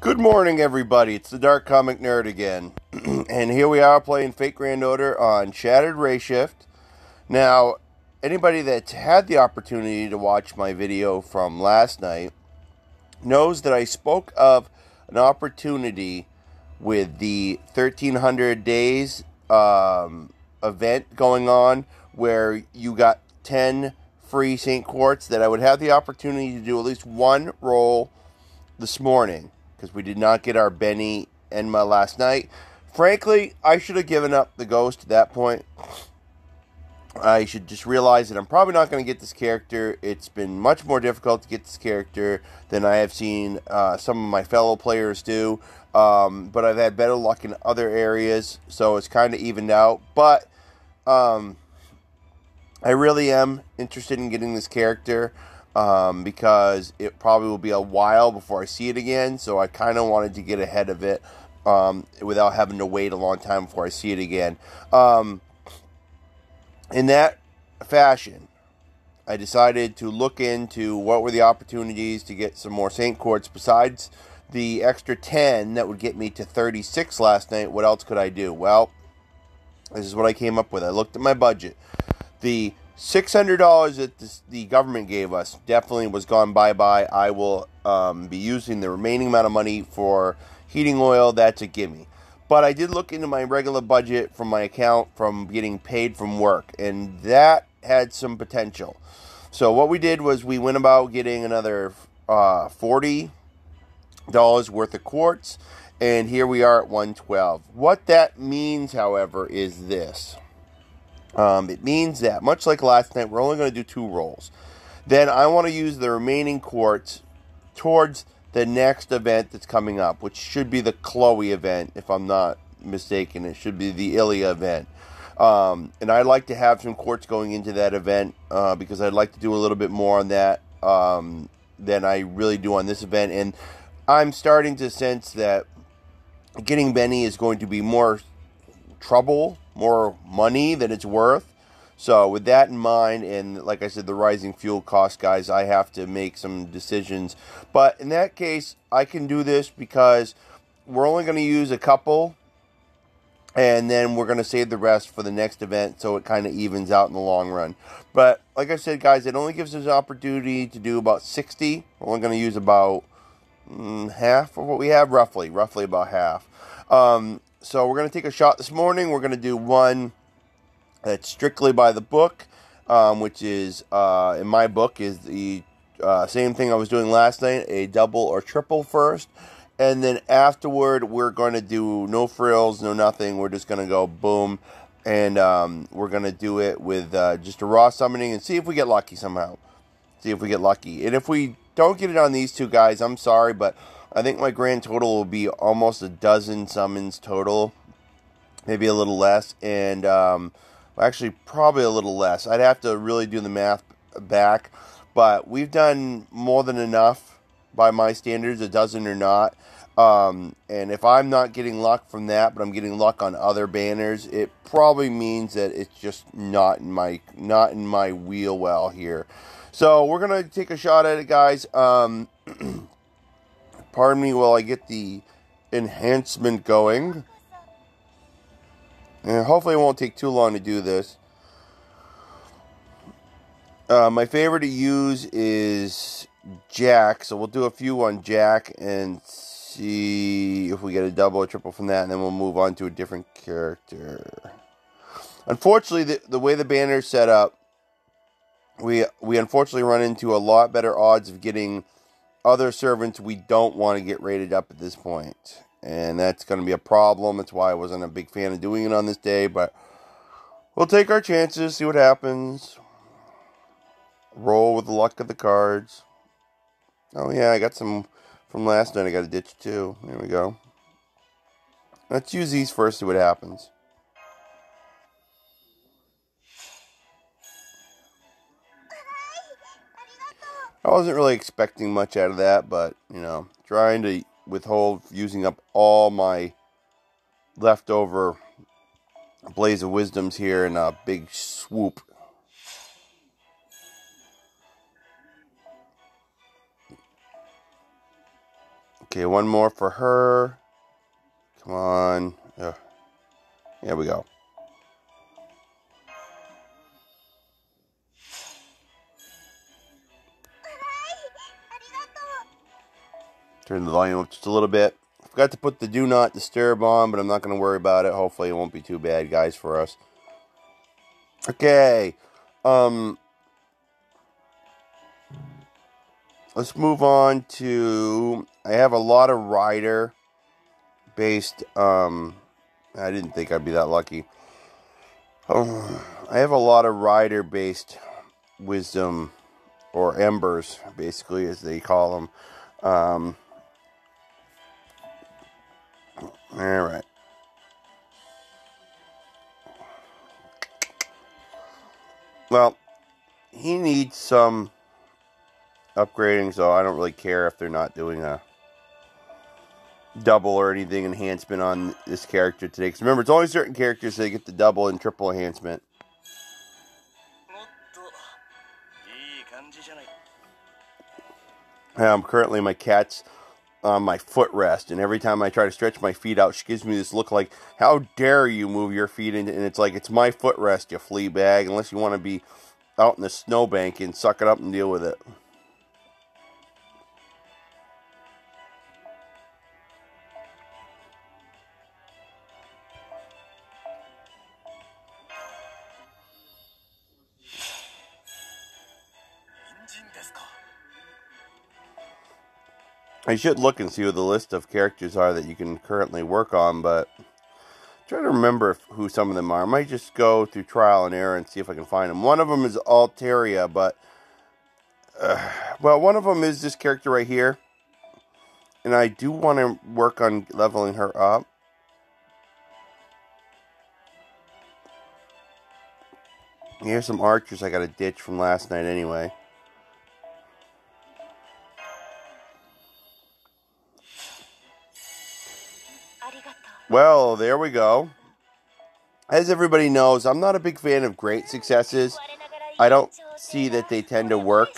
Good morning, everybody. It's the Dark Comic Nerd again. And here we are playing Fate Grand Order on Shattered Ray Shift. Now, anybody that's had the opportunity to watch my video from last night knows that I spoke of an opportunity with the 1300 days event going on where you got 10 free St. Quartz, that I would have the opportunity to do at least one roll this morning, because we did not get our Benny Enma last night. Frankly, I should have given up the ghost at that point. I should just realize that I'm probably not going to get this character. It's been much more difficult to get this character than I have seen some of my fellow players do. But I've had better luck in other areas, so it's kind of evened out. But I really am interested in getting this character. Because it probably will be a while before I see it again, so I kind of wanted to get ahead of it without having to wait a long time before I see it again. In that fashion, I decided to look into what were the opportunities to get some more St. Quartz besides the extra 10 that would get me to 36 last night. What else could I do? Well, this is what I came up with. I looked at my budget. The $600 that the government gave us definitely was gone bye-bye. I will be using the remaining amount of money for heating oil. That's a gimme. But I did look into my regular budget from my account from getting paid from work, and that had some potential. So what we did was we went about getting another $40 worth of quartz, and here we are at 112. What that means, however, is this. It means that, much like last night, we're only going to do 2 rolls. Then I want to use the remaining quartz towards the next event that's coming up, which should be the Chloe event, if I'm not mistaken. It should be the Ilya event. And I'd like to have some quartz going into that event because I'd like to do a little bit more on that than I really do on this event. And I'm starting to sense that getting Benny is going to be more trouble, more money than it's worth. So with that in mind, and like I said, the rising fuel costs, guys, I have to make some decisions. But in that case, I can do this because we're only going to use a couple, and then we're going to save the rest for the next event, so it kind of evens out in the long run. But like I said, guys, it only gives us an opportunity to do about 60. We're only going to use about half of what we have, roughly about half. So we're going to take a shot this morning. We're going to do one that's strictly by the book, which is, in my book, is the same thing I was doing last night, a double or triple first. And then afterward, we're going to do no frills, no nothing. We're just going to go boom. And we're going to do it with just a raw summoning and see if we get lucky somehow. See if we get lucky. And if we don't get it on these 2 guys, I'm sorry, but I think my grand total will be almost a dozen summons total. Maybe a little less. And actually, probably a little less. I'd have to really do the math back. But we've done more than enough by my standards, a dozen or not. And if I'm not getting luck from that, but I'm getting luck on other banners, it probably means that it's just not in my wheel well here. So we're going to take a shot at it, guys. Pardon me while I get the enhancement going. And hopefully it won't take too long to do this. My favorite to use is Jack. So we'll do a few on Jack and see if we get a double or triple from that. And then we'll move on to a different character. Unfortunately, the way the banner is set up, we unfortunately run into a lot better odds of getting other servants we don't want to get rated up at this point. And that's going to be a problem. That's why I wasn't a big fan of doing it on this day. But we'll take our chances, see what happens. Roll with the luck of the cards. Oh yeah, I got some from last night. I got a ditch too. There we go. Let's use these first, see what happens. I wasn't really expecting much out of that, but, you know, trying to withhold using up all my leftover Blaze of Wisdoms here in a big swoop. Okay, one more for her. Come on. There we go. Turn the volume up just a little bit. Forgot to put the do not disturb on, but I'm not going to worry about it. Hopefully it won't be too bad, guys, for us. Okay. Let's move on to... I have a lot of rider-based... I didn't think I'd be that lucky. I have a lot of rider-based wisdom, or embers, basically, as they call them. Alright. Well, he needs some upgrading, so I don't really care if they're not doing a double or anything enhancement on this character today. Because remember, it's only certain characters that get the double and triple enhancement. Currently, my cat's on my footrest, and every time I try to stretch my feet out, she gives me this look like, how dare you move your feet, and it's like, it's my footrest, you flea bag, unless you want to be out in the snowbank and suck it up and deal with it. I should look and see what the list of characters are that you can currently work on, but I'm trying to remember who some of them are. I might just go through trial and error and see if I can find them. One of them is Alteria, but... well, one of them is this character right here. And I do want to work on leveling her up. Here's some archers I got to ditch from last night anyway. Well, there we go. As everybody knows, I'm not a big fan of great successes. I don't see that they tend to work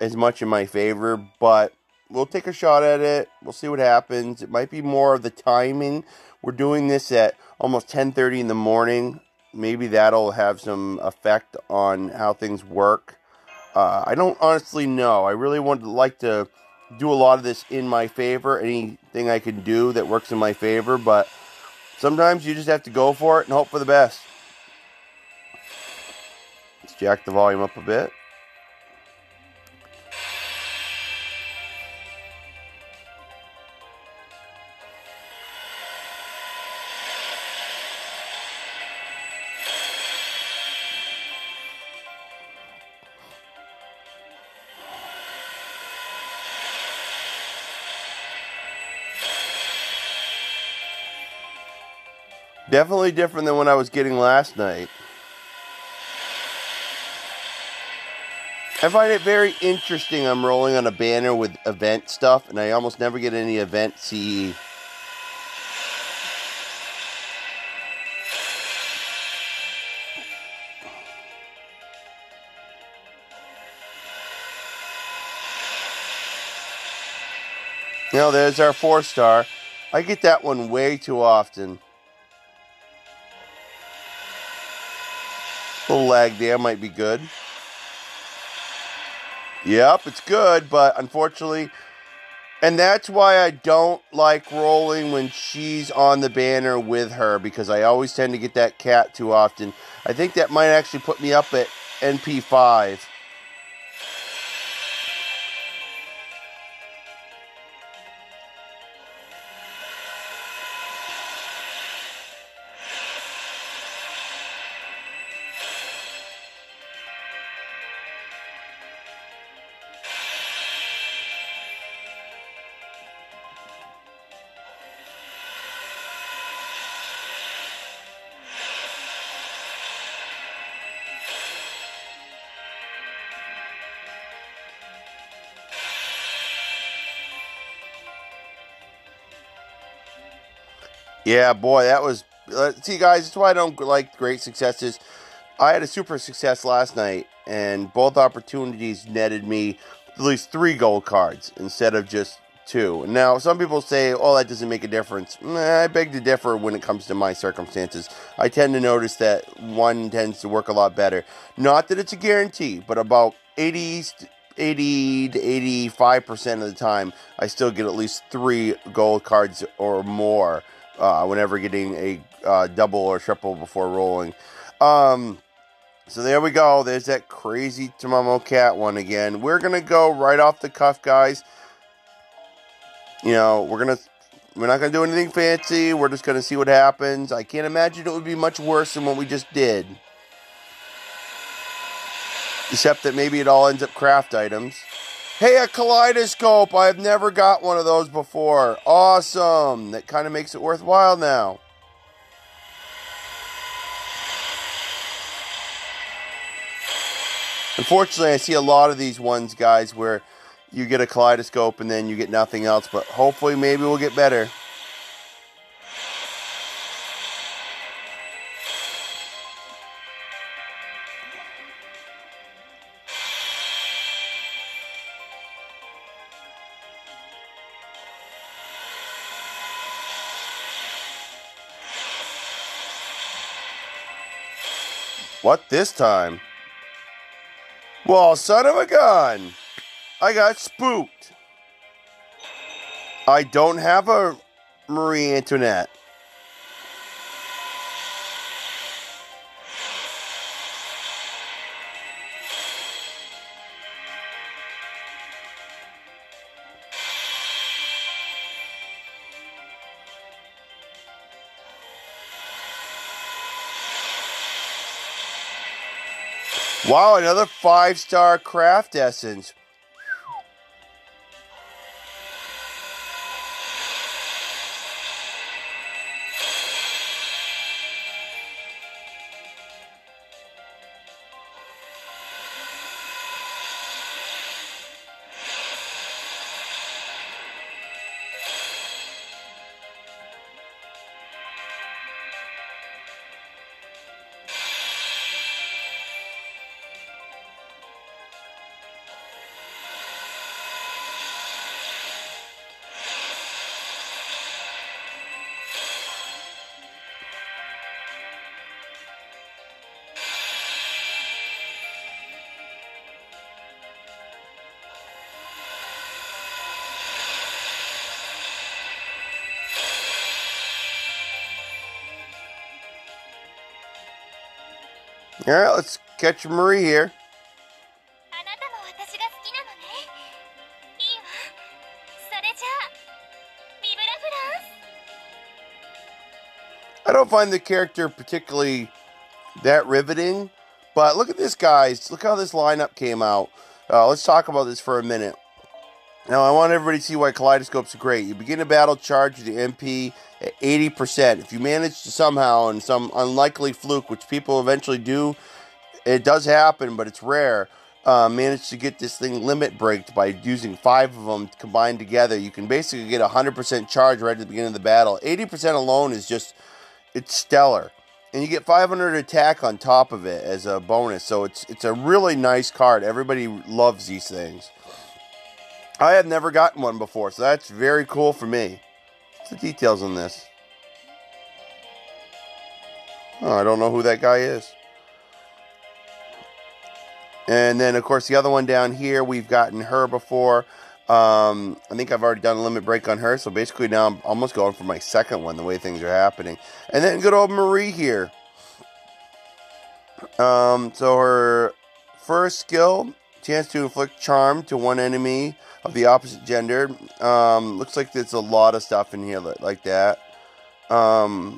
as much in my favor, but we'll take a shot at it. We'll see what happens. It might be more of the timing. We're doing this at almost 10:30 in the morning. Maybe that'll have some effect on how things work. I don't honestly know. I really would like to do a lot of this in my favor. Anything I can do that works in my favor, but sometimes you just have to go for it and hope for the best. Let's jack the volume up a bit. Definitely different than what I was getting last night. I find it very interesting. I'm rolling on a banner with event stuff, and I almost never get any event CE. You know, there's our 4-star. I get that one way too often. A little lag there might be good. Yep, it's good, but unfortunately... And that's why I don't like rolling when she's on the banner with her, because I always tend to get that cat too often. I think that might actually put me up at NP5. Yeah, boy, that was... see, guys, that's why I don't like great successes. I had a super success last night, and both opportunities netted me at least 3 gold cards instead of just 2. Now, some people say, oh, that doesn't make a difference. I beg to differ when it comes to my circumstances. I tend to notice that 1 tends to work a lot better. Not that it's a guarantee, but about 80 to 85% of the time, I still get at least 3 gold cards or more whenever getting a double or triple before rolling. So there we go. There's that crazy Tamamo Cat one again. We're going to go right off the cuff, guys. You know, we're not going to do anything fancy. We're just going to see what happens. I can't imagine it would be much worse than what we just did. Except that maybe it all ends up craft items. Hey, a kaleidoscope! I've never got one of those before. Awesome! That kind of makes it worthwhile now. Unfortunately, I see a lot of these ones, guys, where you get a kaleidoscope and then you get nothing else. But hopefully, maybe we'll get better. What this time? Well, son of a gun! I got spooked. I don't have a Marie Antoinette. Wow, another 5-star craft essence. All right, let's catch Marie here. I don't find the character particularly that riveting, but look at this, guys. Look how this lineup came out. Let's talk about this for a minute. Now, I want everybody to see why kaleidoscopes are great. You begin a battle charge with the MP at 80%. If you manage to somehow, in some unlikely fluke, which people eventually do, it does happen, but it's rare, manage to get this thing limit breaked by using 5 of them combined together, you can basically get 100% charge right at the beginning of the battle. 80% alone is just, it's stellar. And you get 500 attack on top of it as a bonus, so it's a really nice card. Everybody loves these things. I have never gotten one before, so that's very cool for me. What's the details on this? Oh, I don't know who that guy is. And then, of course, the other one down here, we've gotten her before. I think I've already done a limit break on her, so basically now I'm almost going for my second one, the way things are happening. And then good old Marie here. So her first skill, chance to inflict charm to one enemy of the opposite gender. Looks like there's a lot of stuff in here like that. Oh,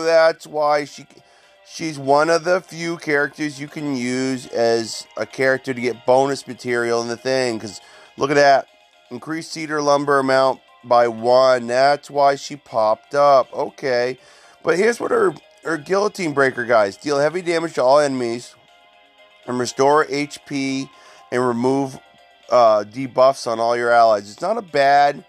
that's why she's one of the few characters you can use as a character to get bonus material in the thing. Because look at that. Increase cedar lumber amount by 1. That's why she popped up. Okay. But here's what her guillotine breaker, guys. Deal heavy damage to all enemies. And restore HP and remove debuffs on all your allies. It's not a bad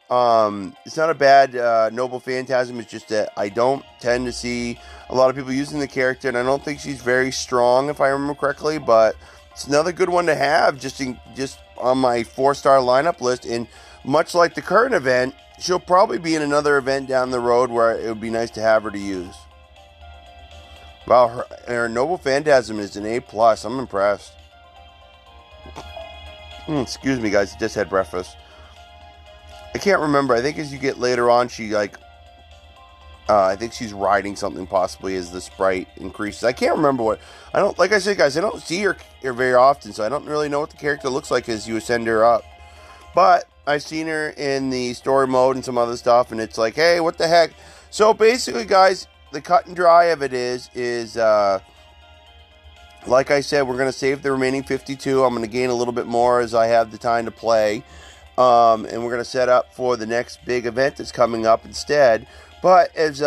Noble Phantasm. It's just that I don't tend to see a lot of people using the character, and I don't think she's very strong, if I remember correctly, but it's another good one to have just on my 4-star lineup list. And much like the current event, she'll probably be in another event down the road where it would be nice to have her to use. Wow, her Noble Phantasm is an A+. I'm impressed. Excuse me, guys. I just had breakfast. I can't remember. I think as you get later on, she I think she's riding something possibly as the sprite increases. I can't remember what. I don't. Like I said, guys, I don't see her very often, so I don't really know what the character looks like as you ascend her up. But I've seen her in the story mode and some other stuff, and it's like, hey, what the heck? So basically, guys, the cut and dry of it is like I said, we're going to save the remaining 52. I'm going to gain a little bit more as I have the time to play. And we're going to set up for the next big event that's coming up instead. But as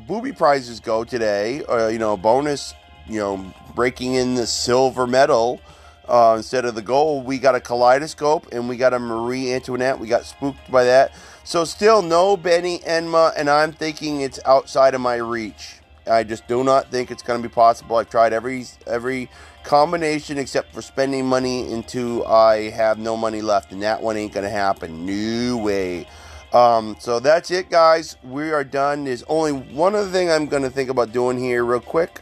booby prizes go today, bonus, breaking in the silver medal instead of the gold, we got a kaleidoscope and we got a Marie Antoinette. We got spooked by that. So still no Benny Enma, and I'm thinking it's outside of my reach. I just do not think it's going to be possible. I've tried every combination except for spending money until I have no money left, and that one ain't going to happen. No way. So that's it, guys. We are done. There's only one other thing I'm going to think about doing here real quick,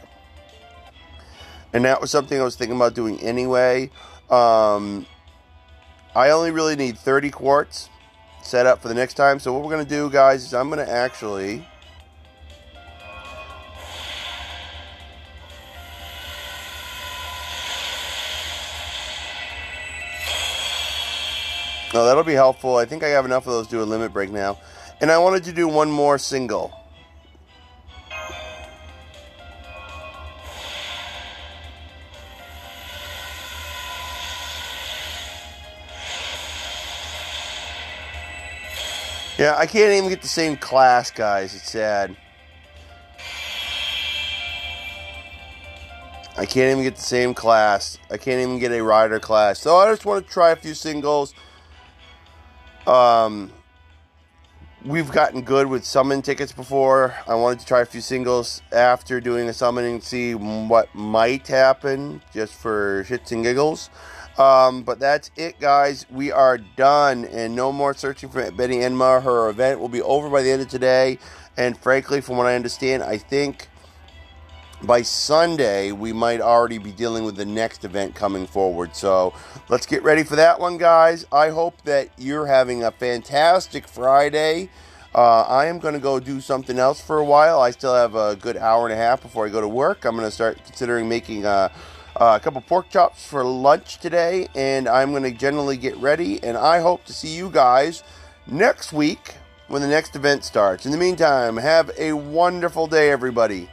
and that was something I was thinking about doing anyway. I only really need 30 quartz set up for the next time. So what we're going to do, guys, is I'm going to actually... No, that'll be helpful. I think I have enough of those to do a limit break now. And I wanted to do one more single. Yeah, I can't even get the same class, guys. It's sad. I can't even get the same class. I can't even get a rider class. So I just want to try a few singles. We've gotten good with summon tickets before. I wanted to try a few singles after doing a summoning, see what might happen, just for shits and giggles. But that's it, guys. We are done, and no more searching for Betty Enma. Her event will be over by the end of today, and frankly, from what I understand, I think by Sunday, we might already be dealing with the next event coming forward. So let's get ready for that one, guys. I hope that you're having a fantastic Friday. I am going to go do something else for a while. I still have a good hour and a half before I go to work. I'm going to start considering making a couple pork chops for lunch today, and I'm going to generally get ready. And I hope to see you guys next week when the next event starts. In the meantime, have a wonderful day, everybody.